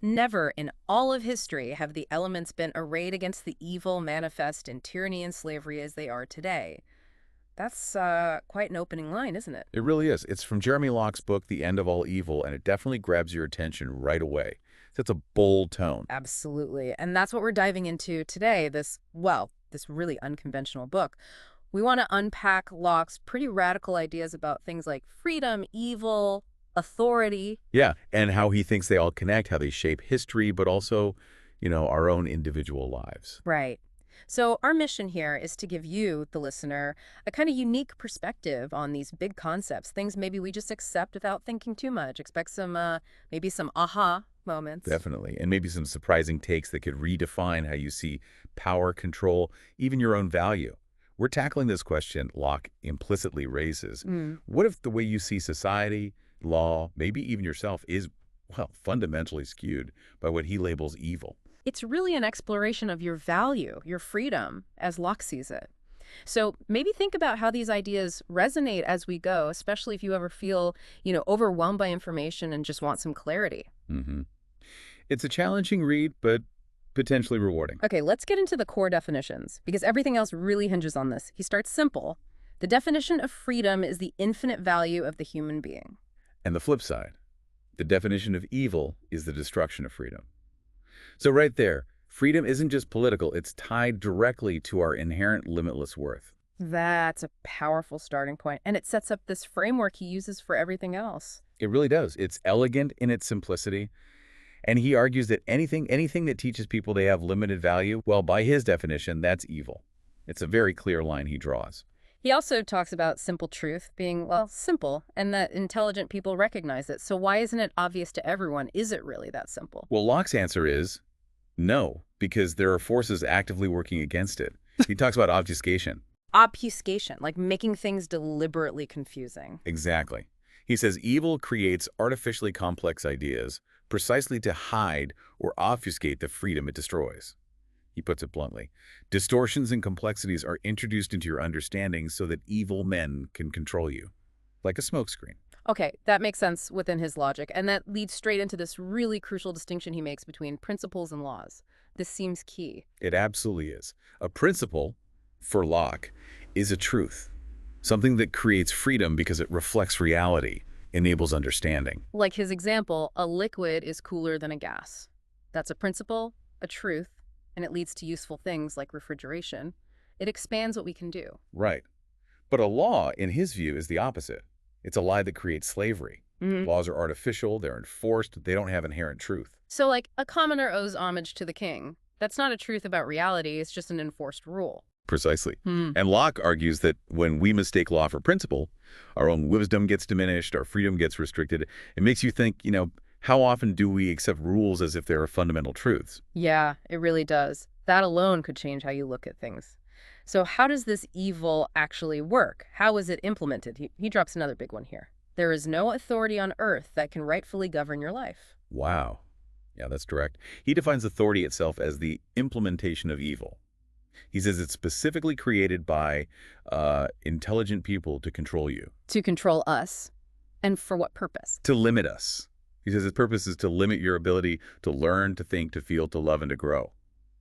Never in all of history have the elements been arrayed against the evil manifest in tyranny and slavery as they are today. That's quite an opening line, isn't it? It really is. It's from Jeremy Locke's book, The End of All Evil, and it definitely grabs your attention right away. It's a bold tone. Absolutely. And that's what we're diving into today, this really unconventional book. We want to unpack Locke's pretty radical ideas about things like freedom, evil, authority. Yeah, and how he thinks they all connect, how they shape history, but also, our own individual lives. Right. So our mission here is to give you, the listener, a kind of unique perspective on these big concepts, things maybe we just accept without thinking too much. Expect maybe some aha moments. Definitely. And maybe some surprising takes that could redefine how you see power, control, even your own value. We're tackling this question Locke implicitly raises. Mm. What if the way you see society, law, maybe even yourself is, well, fundamentally skewed by what he labels evil? It's really an exploration of your value, your freedom, as Locke sees it. So maybe think about how these ideas resonate as we go, especially if you ever feel, overwhelmed by information and just want some clarity. hmm It's a challenging read, but potentially rewarding. Okay, let's get into the core definitions, because everything else really hinges on this. He starts simple. The definition of freedom is the infinite value of the human being. And the flip side, the definition of evil is the destruction of freedom. So right there, freedom isn't just political, it's tied directly to our inherent limitless worth. That's a powerful starting point, and it sets up this framework he uses for everything else. It really does. It's elegant in its simplicity. And he argues that anything that teaches people they have limited value, well, by his definition, that's evil. It's a very clear line he draws. He also talks about simple truth being, simple, and that intelligent people recognize it. So why isn't it obvious to everyone? Is it really that simple? Well, Locke's answer is no, because there are forces actively working against it. He talks about obfuscation. Obfuscation, like making things deliberately confusing. Exactly. He says evil creates artificially complex ideas precisely to hide or obfuscate the freedom it destroys. He puts it bluntly. Distortions and complexities are introduced into your understanding so that evil men can control you, like a smokescreen. Okay, that makes sense within his logic, and that leads straight into this really crucial distinction he makes between principles and laws. This seems key. It absolutely is. A principle, for Locke, is a truth, something that creates freedom because it reflects reality, enables understanding. Like his example, a liquid is cooler than a gas. That's a principle, a truth, and it leads to useful things like refrigeration. It expands what we can do. Right. But a law, in his view, is the opposite. It's a lie that creates slavery. Laws are artificial, they're enforced, they don't have inherent truth. So, like, a commoner owes homage to the king. That's not a truth about reality, it's just an enforced rule. Precisely. And Locke argues that when we mistake law for principle, our own wisdom gets diminished, our freedom gets restricted. It makes you think, how often do we accept rules as if they are fundamental truths? Yeah, it really does. That alone could change how you look at things. So how does this evil actually work? How is it implemented? He drops another big one here. There is no authority on earth that can rightfully govern your life. Wow. Yeah, that's direct. He defines authority itself as the implementation of evil. He says it's specifically created by intelligent people to control you. To control us. And for what purpose? To limit us. He says its purpose is to limit your ability to learn, to think, to feel, to love, and to grow.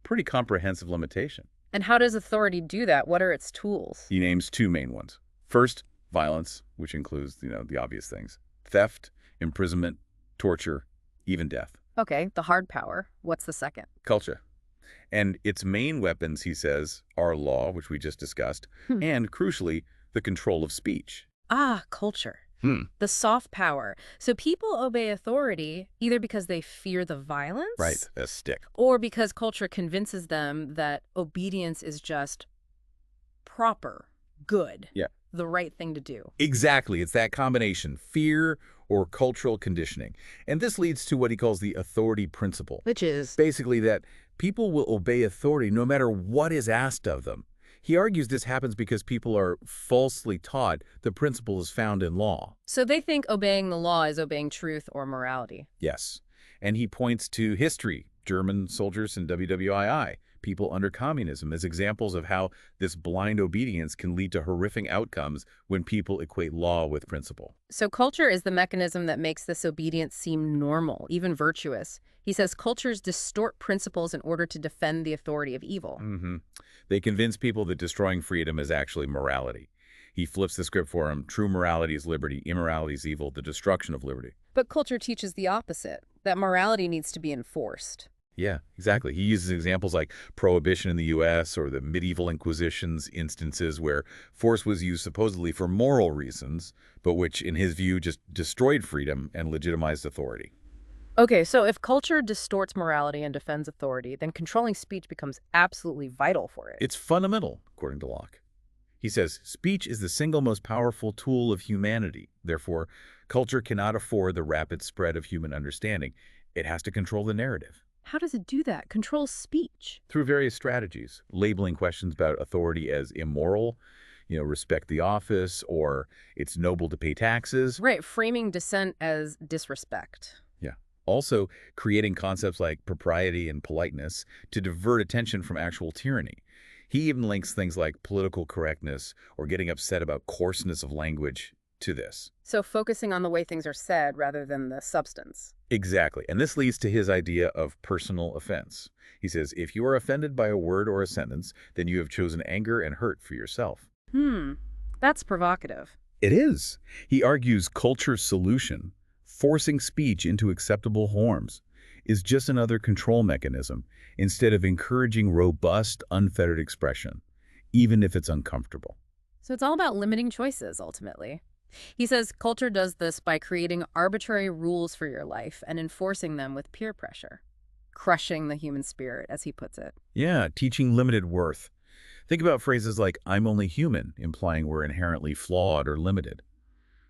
Pretty comprehensive limitation. And how does authority do that? What are its tools? He names two main ones. First, violence, which includes, the obvious things. Theft, imprisonment, torture, even death. Okay, the hard power. What's the second? Culture. And its main weapons, he says, are law, which we just discussed, and, crucially, the control of speech. Ah, culture. The soft power. So people obey authority either because they fear the violence. Right, a stick. Or because culture convinces them that obedience is just proper, good, Yeah. the right thing to do. Exactly. It's that combination, fear or cultural conditioning. And this leads to what he calls the authority principle. Which is, Basically that people will obey authority no matter what is asked of them. He argues this happens because people are falsely taught the principle is found in law. so they think obeying the law is obeying truth or morality. Yes. And he points to history, German soldiers in WWII, people under communism as examples of how this blind obedience can lead to horrific outcomes when people equate law with principle. So culture is the mechanism that makes this obedience seem normal, even virtuous. He says cultures distort principles in order to defend the authority of evil. They convince people that destroying freedom is actually morality. He flips the script for them. True morality is liberty, immorality is evil, the destruction of liberty. But culture teaches the opposite, that morality needs to be enforced. Yeah, exactly. He uses examples like prohibition in the U.S. or the medieval Inquisition's instances where force was used supposedly for moral reasons, but which, in his view, just destroyed freedom and legitimized authority. Okay, so if culture distorts morality and defends authority, then controlling speech becomes absolutely vital for it. It's fundamental, according to Locke. He says, speech is the single most powerful tool of humanity. Therefore, culture cannot afford the rapid spread of human understanding. It has to control the narrative. How does it do that? Control speech? Through various strategies, labeling questions about authority as immoral, respect the office, or it's noble to pay taxes. Right, framing dissent as disrespect. Yeah. Also, creating concepts like propriety and politeness to divert attention from actual tyranny. He even links things like political correctness or getting upset about coarseness of language to this. So focusing on the way things are said rather than the substance. Exactly. And this leads to his idea of personal offense. He says, if you are offended by a word or a sentence, then you have chosen anger and hurt for yourself. That's provocative. It is. He argues culture's solution, forcing speech into acceptable forms, is just another control mechanism instead of encouraging robust, unfettered expression, even if it's uncomfortable. So it's all about limiting choices, ultimately. He says culture does this by creating arbitrary rules for your life and enforcing them with peer pressure, crushing the human spirit, as he puts it. Yeah, teaching limited worth. Think about phrases like, I'm only human, implying we're inherently flawed or limited,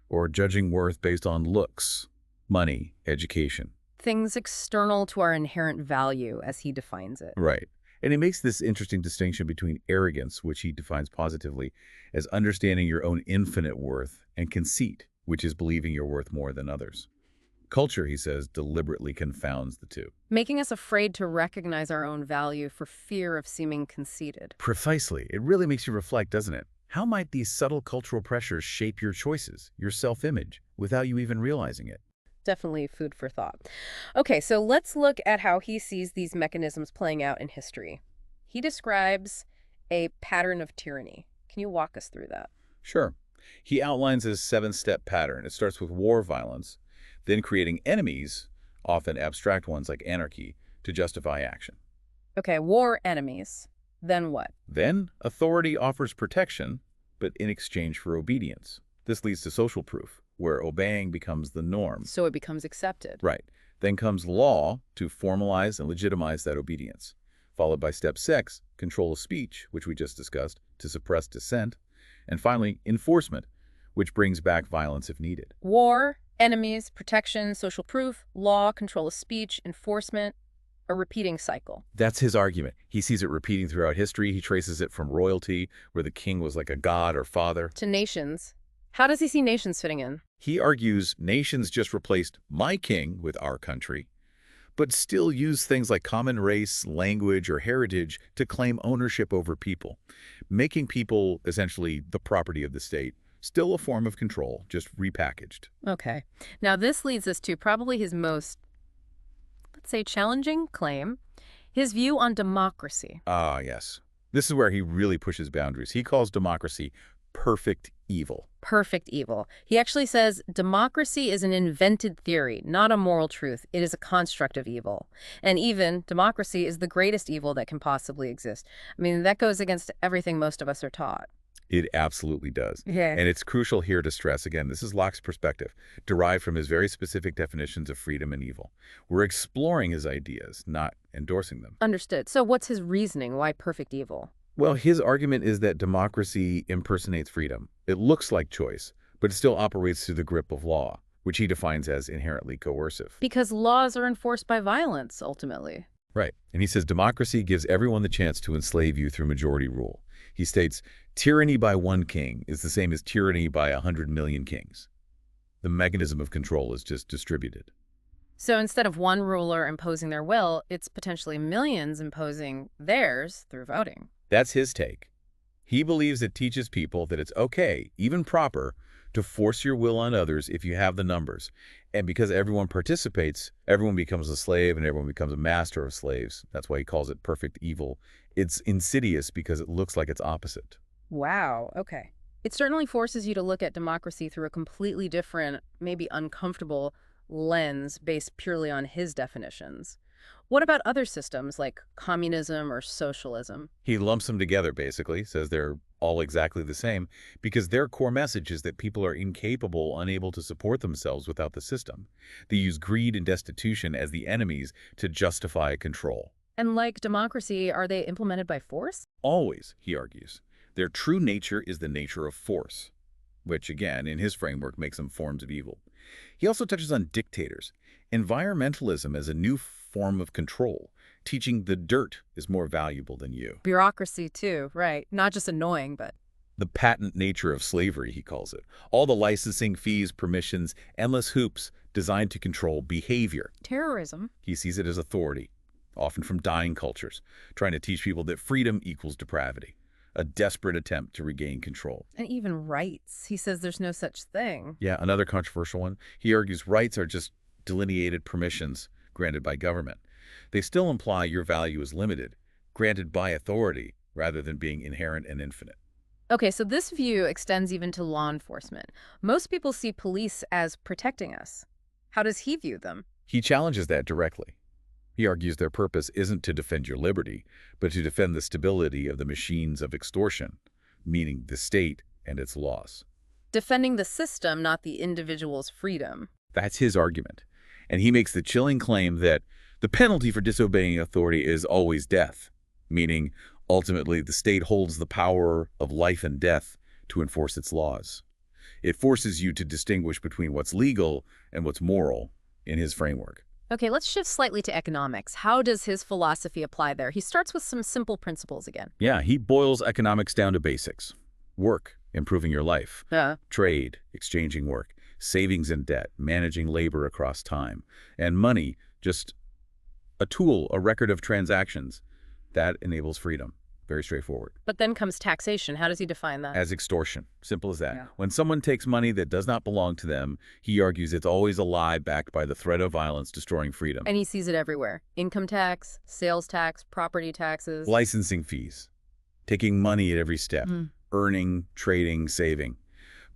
or judging worth based on looks, money, education. Things external to our inherent value, as he defines it. Right. And he makes this interesting distinction between arrogance, which he defines positively as understanding your own infinite worth, and conceit, which is believing you're worth more than others. Culture, he says, deliberately confounds the two. Making us afraid to recognize our own value for fear of seeming conceited. Precisely. It really makes you reflect, doesn't it? How might these subtle cultural pressures shape your choices, your self-image, without you even realizing it? Definitely food for thought. Okay, so let's look at how he sees these mechanisms playing out in history. He describes a pattern of tyranny. Can you walk us through that? Sure. He outlines a 7-step pattern. It starts with war violence, then creating enemies, often abstract ones like anarchy, to justify action. Okay, war enemies. Then what? Then authority offers protection, but in exchange for obedience. This leads to social proof, where obeying becomes the norm. So it becomes accepted. Right. Then comes law to formalize and legitimize that obedience, followed by step 6, control of speech, which we just discussed, to suppress dissent, and finally, enforcement, which brings back violence if needed. War, enemies, protection, social proof, law, control of speech, enforcement, a repeating cycle. That's his argument. He sees it repeating throughout history. He traces it from royalty, where the king was like a god or father, to nations. How does he see nations fitting in? He argues nations just replaced my king with our country, but still use things like common race, language, or heritage to claim ownership over people, making people essentially the property of the state. Still a form of control, just repackaged. Okay. Now this leads us to probably his most, let's say, challenging claim, his view on democracy. Ah, yes. This is where he really pushes boundaries. He calls democracy perfect evil. Perfect evil. He actually says democracy is an invented theory, not a moral truth. It is a construct of evil. And even democracy is the greatest evil that can possibly exist. I mean, that goes against everything most of us are taught. It absolutely does. Yeah. And it's crucial here to stress, again, this is Locke's perspective, derived from his very specific definitions of freedom and evil. We're exploring his ideas, not endorsing them. Understood. So what's his reasoning? Why perfect evil? Well, his argument is that democracy impersonates freedom. It looks like choice, but it still operates through the grip of law, which he defines as inherently coercive. Because laws are enforced by violence, ultimately. Right. And he says democracy gives everyone the chance to enslave you through majority rule. He states, tyranny by one king is the same as tyranny by 100 million kings. The mechanism of control is just distributed. So instead of one ruler imposing their will, it's potentially millions imposing theirs through voting. That's his take. He believes it teaches people that it's okay, even proper, to force your will on others if you have the numbers. And because everyone participates, everyone becomes a slave and everyone becomes a master of slaves. That's why he calls it perfect evil. It's insidious because it looks like it's opposite. Wow, okay. It certainly forces you to look at democracy through a completely different, maybe uncomfortable lens based purely on his definitions. What about other systems like communism or socialism? He lumps them together, basically, says they're all exactly the same, because their core message is that people are incapable, unable to support themselves without the system. They use greed and destitution as the enemies to justify control. And like democracy, are they implemented by force? Always, he argues. Their true nature is the nature of force, which, again, in his framework, makes them forms of evil. He also touches on dictators, environmentalism as a new form of control, teaching the dirt is more valuable than you. Bureaucracy too, right. Not just annoying, but... The patent nature of slavery, he calls it. All the licensing fees, permissions, endless hoops designed to control behavior. Terrorism. He sees it as authority, often from dying cultures, trying to teach people that freedom equals depravity, a desperate attempt to regain control. And even rights. He says there's no such thing. Yeah, another controversial one. He argues rights are just delineated permissions granted by government. They still imply your value is limited, granted by authority, rather than being inherent and infinite. Okay, so this view extends even to law enforcement. Most people see police as protecting us. How does he view them? He challenges that directly. He argues their purpose isn't to defend your liberty, but to defend the stability of the machines of extortion, meaning the state and its laws. Defending the system, not the individual's freedom. That's his argument. And he makes the chilling claim that the penalty for disobeying authority is always death, meaning ultimately the state holds the power of life and death to enforce its laws. It forces you to distinguish between what's legal and what's moral in his framework. Okay, let's shift slightly to economics. How does his philosophy apply there? He starts with some simple principles again. Yeah, he boils economics down to basics. Work, improving your life. Trade, exchanging work. Savings and debt, managing labor across time. And money, just a tool, a record of transactions. That enables freedom. Very straightforward. But then comes taxation. How does he define that? As extortion. Simple as that. Yeah. When someone takes money that does not belong to them, he argues it's always a lie backed by the threat of violence destroying freedom. And he sees it everywhere. Income tax, sales tax, property taxes. Licensing fees. Taking money at every step. Earning, trading, saving.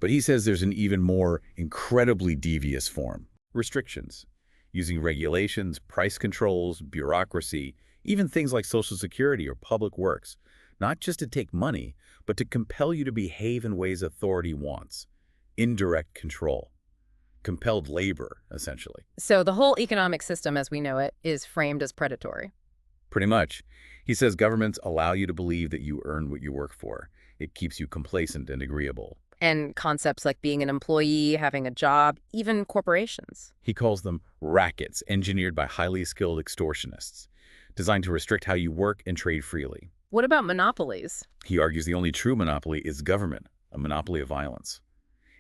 But he says there's an even more incredibly devious form. Restrictions. Using regulations, price controls, bureaucracy, even things like Social Security or public works, not just to take money, but to compel you to behave in ways authority wants. Indirect control. Compelled labor, essentially. So the whole economic system as we know it is framed as predatory. Pretty much. He says governments allow you to believe that you earn what you work for. It keeps you complacent and agreeable. And concepts like being an employee, having a job, even corporations. He calls them rackets engineered by highly skilled extortionists, designed to restrict how you work and trade freely. What about monopolies? He argues the only true monopoly is government, a monopoly of violence.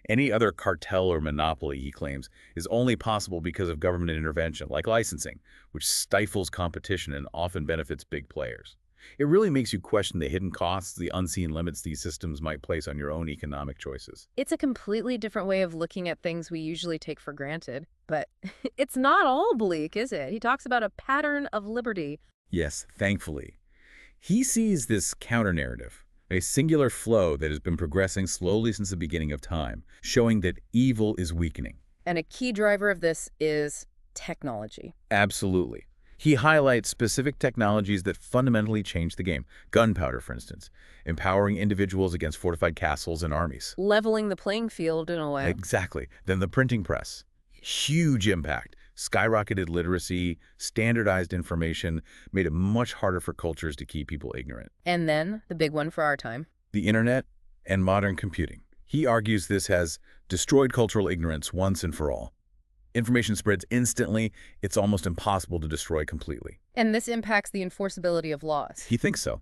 Any other cartel or monopoly, he claims, is only possible because of government intervention, like licensing, which stifles competition and often benefits big players. It really makes you question the hidden costs, the unseen limits these systems might place on your own economic choices. It's a completely different way of looking at things we usually take for granted. But it's not all bleak, is it? He talks about a pattern of liberty. Yes, thankfully. He sees this counter-narrative, a singular flow that has been progressing slowly since the beginning of time, showing that evil is weakening. And a key driver of this is technology. Absolutely. He highlights specific technologies that fundamentally change the game. Gunpowder, for instance, empowering individuals against fortified castles and armies. Leveling the playing field in a way. Exactly. Then the printing press. Huge impact. Skyrocketed literacy, standardized information, made it much harder for cultures to keep people ignorant. And then, the big one for our time. The internet and modern computing. He argues this has destroyed cultural ignorance once and for all. Information spreads instantly. It's almost impossible to destroy completely. And this impacts the enforceability of laws. He thinks so.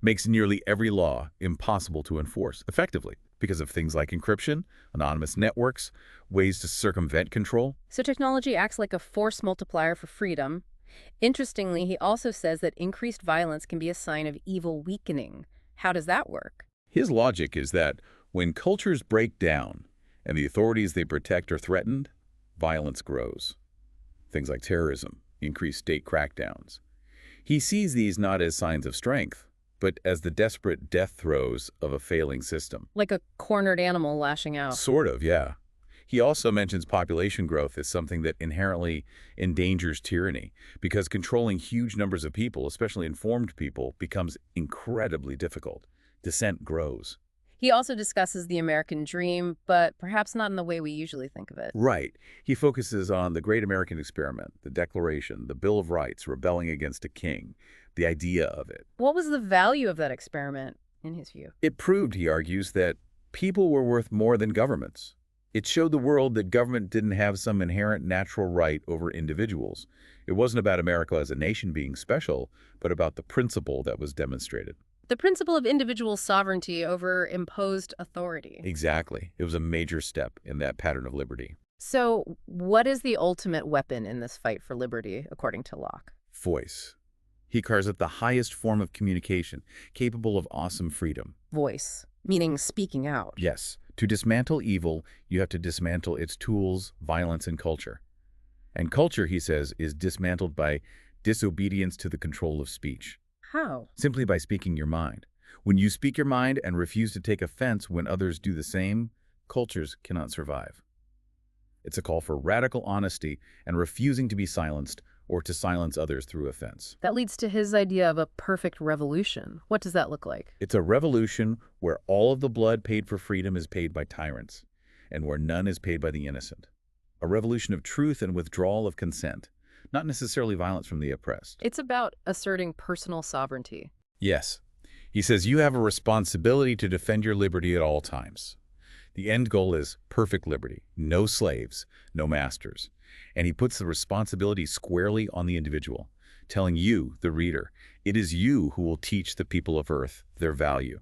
Makes nearly every law impossible to enforce effectively. because of things like encryption, anonymous networks, ways to circumvent control. So technology acts like a force multiplier for freedom. Interestingly, he also says that increased violence can be a sign of evil weakening. How does that work? His logic is that when cultures break down and the authorities they protect are threatened, violence grows. Things like terrorism, increased state crackdowns. He sees these not as signs of strength, but as the desperate death throes of a failing system. Like a cornered animal lashing out. Sort of, yeah. He also mentions population growth as something that inherently endangers tyranny, because controlling huge numbers of people, especially informed people, becomes incredibly difficult. Dissent grows. He also discusses the American dream, but perhaps not in the way we usually think of it. Right. He focuses on the Great American Experiment, the Declaration, the Bill of Rights, rebelling against a king, the idea of it. What was the value of that experiment, in his view? It proved, he argues, that people were worth more than governments. It showed the world that government didn't have some inherent natural right over individuals. It wasn't about America as a nation being special, but about the principle that was demonstrated. The principle of individual sovereignty over imposed authority. Exactly. It was a major step in that pattern of liberty. So, what is the ultimate weapon in this fight for liberty, according to Locke? Voice. He carves up the highest form of communication, capable of awesome freedom. Voice, meaning speaking out. Yes. To dismantle evil, you have to dismantle its tools, violence, and culture. And culture, he says, is dismantled by disobedience to the control of speech. How? Simply by speaking your mind. When you speak your mind and refuse to take offense when others do the same, cultures cannot survive. It's a call for radical honesty and refusing to be silenced or to silence others through offense. That leads to his idea of a perfect revolution. What does that look like? It's a revolution where all of the blood paid for freedom is paid by tyrants, and where none is paid by the innocent. A revolution of truth and withdrawal of consent, not necessarily violence from the oppressed. It's about asserting personal sovereignty. Yes. He says you have a responsibility to defend your liberty at all times. The end goal is perfect liberty, no slaves, no masters. And he puts the responsibility squarely on the individual, telling you, the reader, it is you who will teach the people of Earth their value.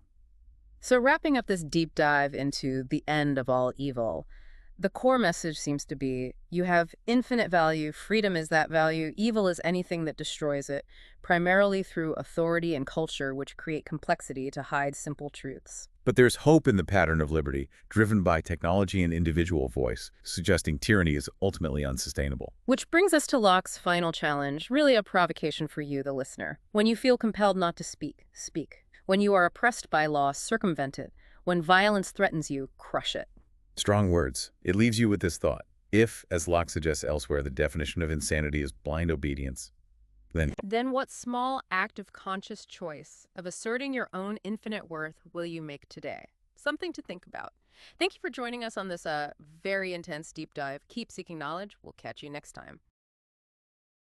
So wrapping up this deep dive into the end of all evil, the core message seems to be you have infinite value, freedom is that value, evil is anything that destroys it, primarily through authority and culture which create complexity to hide simple truths. But there's hope in the pattern of liberty, driven by technology and individual voice, suggesting tyranny is ultimately unsustainable. Which brings us to Locke's final challenge, really a provocation for you, the listener. When you feel compelled not to speak, speak. When you are oppressed by law, circumvent it. When violence threatens you, crush it. Strong words. It leaves you with this thought. If, as Locke suggests elsewhere, the definition of insanity is blind obedience, then what small act of conscious choice of asserting your own infinite worth will you make today? Something to think about. Thank you for joining us on this very intense deep dive. Keep seeking knowledge. We'll catch you next time.